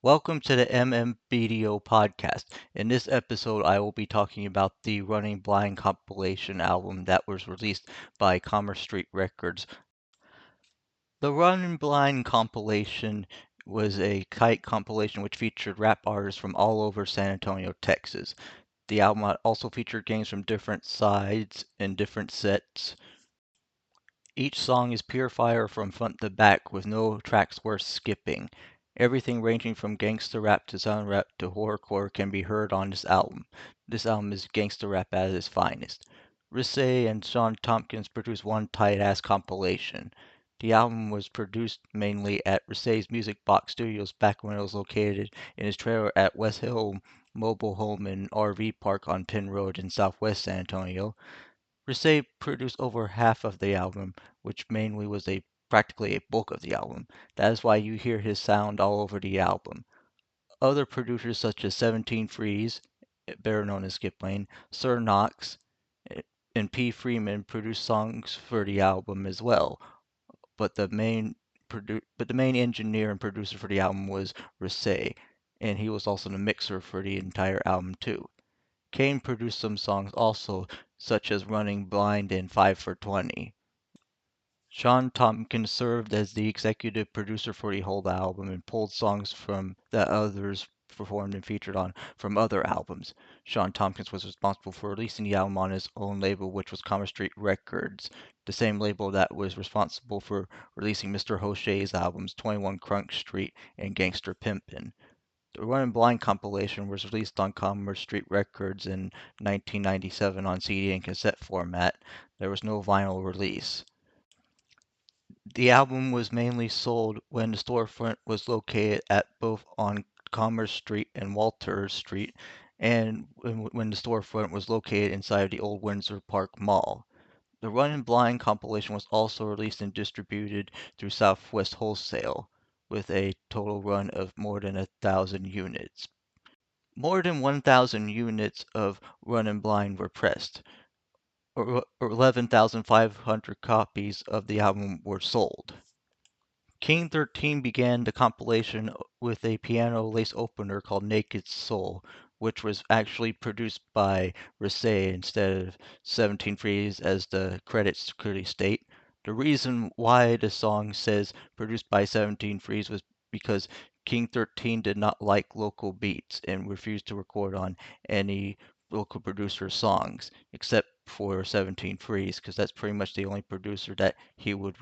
Welcome to the MMBDO podcast. In this episode, I will be talking about the Running Blind compilation album that was released by Commerce Street Records. The Running Blind compilation was a kite compilation which featured rap artists from all over San Antonio, Texas. The album also featured games from different sides and different sets. Each song is pure fire from front to back with no tracks worth skipping. Everything ranging from gangsta rap to sound rap to horrorcore can be heard on this album. This album is gangsta rap at its finest. Rissé and Sean Tompkins produced one tight-ass compilation. The album was produced mainly at Rissé's Music Box Studios back when it was located in his trailer at West Hill Mobile Home and RV Park on Penn Road in southwest San Antonio. Risset produced over half of the album, which mainly was practically a bulk of the album. That is why you hear his sound all over the album. Other producers such as 17 Freeze, better known as Skip Lane, Sir Knox, and P. Freeman produced songs for the album as well. But the main engineer and producer for the album was Risset, and he was also the mixer for the entire album too. Kane produced some songs also, such as Running Blind and 5 for 20. Sean Tompkins served as the executive producer for the whole album and pulled songs from that others performed and featured on from other albums. Sean Tompkins was responsible for releasing the album on his own label, which was Commerce Street Records, the same label that was responsible for releasing Mr. Hoché's albums 21 Crunk Street and Gangster Pimpin'. The Running Blind compilation was released on Commerce Street Records in 1997 on CD and cassette format. There was no vinyl release. The album was mainly sold when the storefront was located at both on Commerce Street and Walter Street, and when the storefront was located inside the old Windsor Park Mall. The Running Blind compilation was also released and distributed through Southwest Wholesale, with a total run of more than 1,000 units. More than 1,000 units of Running Blind were pressed, or 11,500 copies of the album were sold. King 13 began the compilation with a piano lace opener called Naked Soul, which was actually produced by Risset instead of 17 Freeze as the credits clearly state. The reason why the song says produced by 17 Freeze was because King 13 did not like local beats and refused to record on any local producer songs except for 17 Freeze because that's pretty much the only producer that he would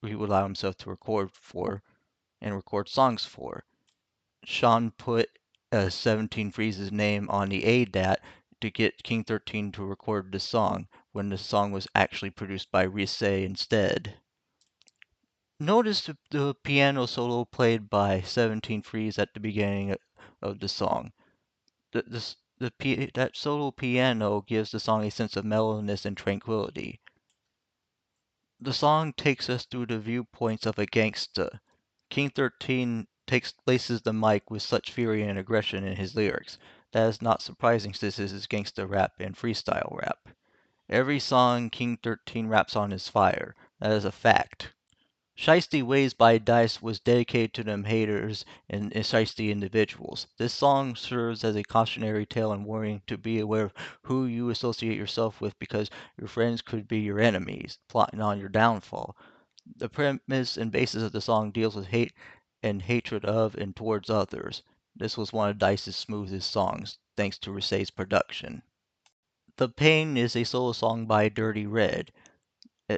allow himself to record for and record songs for. Sean put 17 Freeze's name on the ADAT to get King 13 to record the song when the song was actually produced by Risset instead. Notice the piano solo played by 17 Freeze at the beginning of the song. That solo piano gives the song a sense of mellowness and tranquility. The song takes us through the viewpoints of a gangsta. King 13 laces the mic with such fury and aggression in his lyrics. That is not surprising since this is gangsta rap and freestyle rap. Every song King 13 raps on is fire. That is a fact. Shiesty Ways by Dice was dedicated to them haters and shiesty individuals. This song serves as a cautionary tale and warning to be aware of who you associate yourself with because your friends could be your enemies, plotting on your downfall. The premise and basis of the song deals with hate and hatred of and towards others. This was one of Dice's smoothest songs, thanks to Risset's production. The Pain is a solo song by Dirty Red,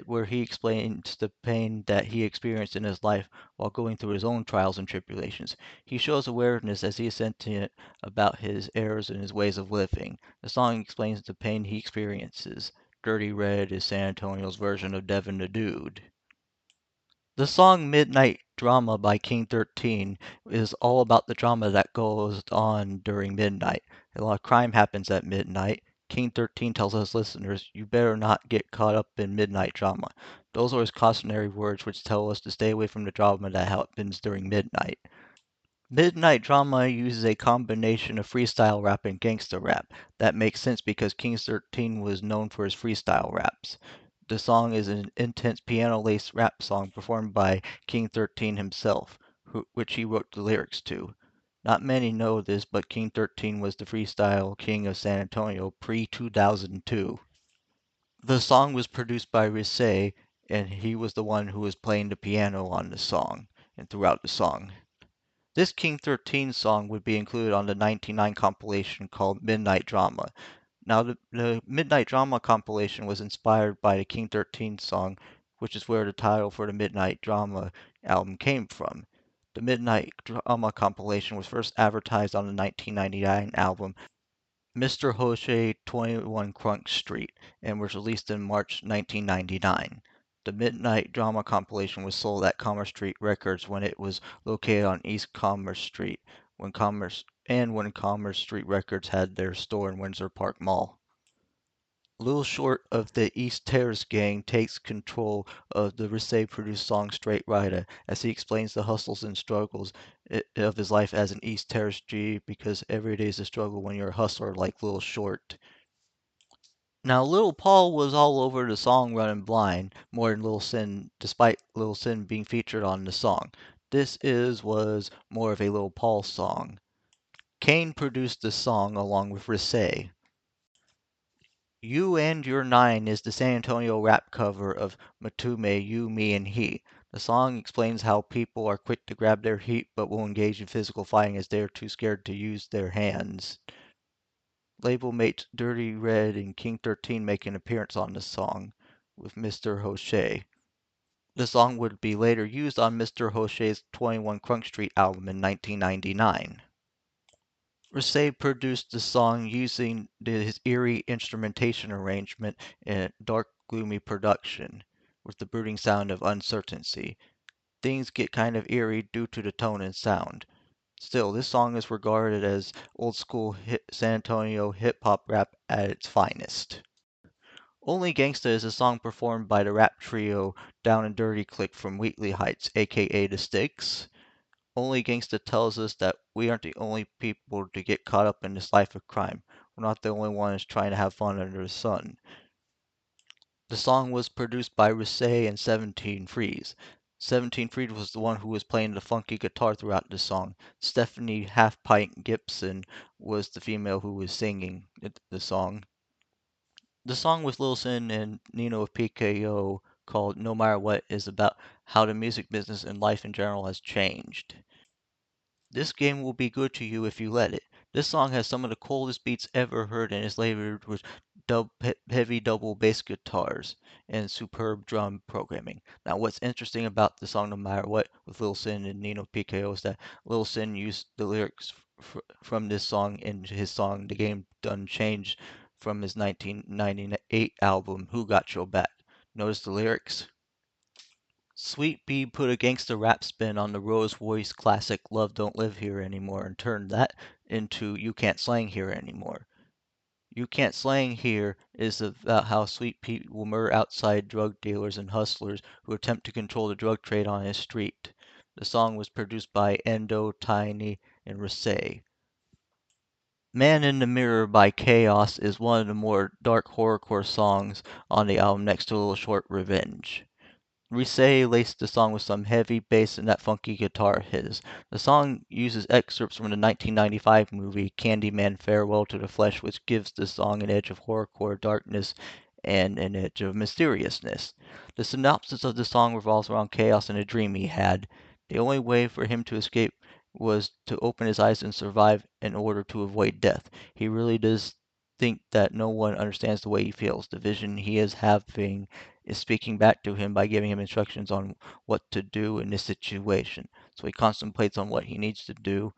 where he explains the pain that he experienced in his life while going through his own trials and tribulations. He shows awareness as he is sentient about his errors and his ways of living. The song explains the pain he experiences. Dirty Red is San Antonio's version of Devin the Dude. The song Midnight Drama by King 13 is all about the drama that goes on during midnight. A lot of crime happens at midnight. King 13 tells us listeners, you better not get caught up in midnight drama. Those are his cautionary words which tell us to stay away from the drama that happens during midnight. Midnight Drama uses a combination of freestyle rap and gangsta rap. That makes sense because King 13 was known for his freestyle raps. The song is an intense piano-laced rap song performed by King 13 himself, which he wrote the lyrics to. Not many know this, but King 13 was the freestyle king of San Antonio pre-2002. The song was produced by Risset, and he was the one who was playing the piano on the song and throughout the song. This King 13 song would be included on the 1999 compilation called Midnight Drama. Now, the Midnight Drama compilation was inspired by the King 13 song, which is where the title for the Midnight Drama album came from. The Midnight Drama compilation was first advertised on the 1999 album Mr. Hoche 21 Crunk Street and was released in March 1999. The Midnight Drama compilation was sold at Commerce Street Records when it was located on East Commerce Street, when Commerce Street Records had their store in Windsor Park Mall. Little Short of the East Terrace Gang takes control of the Risset-produced song Straight Rider as he explains the hustles and struggles of his life as an East Terrace G because every day is a struggle when you're a hustler like Little Short. Now, Lil Paul was all over the song Running Blind more than Lil Sin, despite Lil Sin being featured on the song. Was more of a Lil Paul song. Kane produced the song along with Risset. You and Your Nine is the San Antonio rap cover of Matume, You, Me, and He. The song explains how people are quick to grab their heat but will engage in physical fighting as they are too scared to use their hands. Label mates Dirty Red and King 13 make an appearance on the song with Mr. Hoche. The song would be later used on Mr. Hoche's 21 Crunk Street album in 1999. Risset produced the song using his eerie instrumentation arrangement and dark, gloomy production, with the brooding sound of uncertainty. Things get kind of eerie due to the tone and sound. Still, this song is regarded as old school San Antonio hip hop rap at its finest. Only Gangsta is a song performed by the rap trio Down and Dirty Click from Wheatley Heights, aka The Sticks. Only Gangsta tells us that we aren't the only people to get caught up in this life of crime. We're not the only ones trying to have fun under the sun. The song was produced by Risset and 17 Freeze. 17 Freeze was the one who was playing the funky guitar throughout the song. Stephanie Half Pint Gibson was the female who was singing the song. The song with Lil Sin and Nino of PKO called No Matter What is about how the music business and life in general has changed. This game will be good to you if you let it. This song has some of the coolest beats ever heard and is layered with heavy double bass guitars and superb drum programming. Now, what's interesting about the song No Matter What with Lil Sin and Nino PKO is that Lil Sin used the lyrics from this song in his song The Game Done Changed from his 1998 album Who Got Your Back. Notice the lyrics? Sweet Pea put a gangsta rap spin on the Rose Royce classic Love Don't Live Here Anymore and turned that into You Can't Slang Here Anymore. You Can't Slang Here is about how Sweet Pea will murder outside drug dealers and hustlers who attempt to control the drug trade on his street. The song was produced by Endo, Tiny, and Risset. Man in the Mirror by Chaos is one of the more dark horrorcore songs on the album next to Little Short Revenge. Risset laced the song with some heavy bass and that funky guitar of his. The song uses excerpts from the 1995 movie Candyman Farewell to the Flesh, which gives the song an edge of horrorcore darkness and an edge of mysteriousness. The synopsis of the song revolves around chaos and a dream he had. The only way for him to escape was to open his eyes and survive in order to avoid death. He really does think that no one understands the way he feels. The vision he is having is speaking back to him by giving him instructions on what to do in this situation. So he contemplates on what he needs to do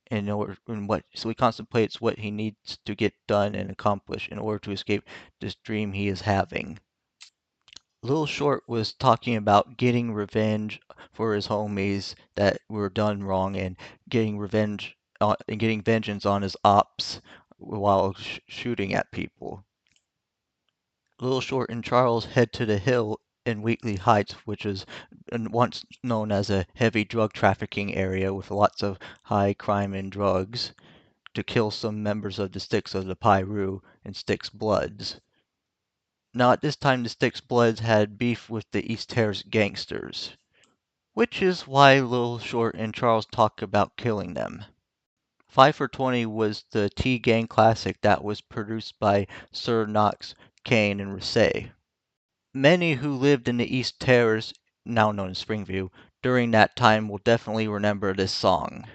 he contemplates what he needs to get done and accomplish in order to escape this dream he is having. Little Short was talking about getting revenge for his homies that were done wrong and getting vengeance on his ops while shooting at people. Little Short and Charles head to the hill in Wheatley Heights, which was once known as a heavy drug trafficking area with lots of high crime and drugs, to kill some members of the Sticks of the Piru and Sticks Bloods. Now, at this time, the Sticks Bloods had beef with the East Terrace gangsters, which is why Little Short and Charles talk about killing them. 5 for 20 was the T-Gang classic that was produced by Sir Knox Kane and Rissay. Many who lived in the East Terrace, now known as Springview, during that time will definitely remember this song.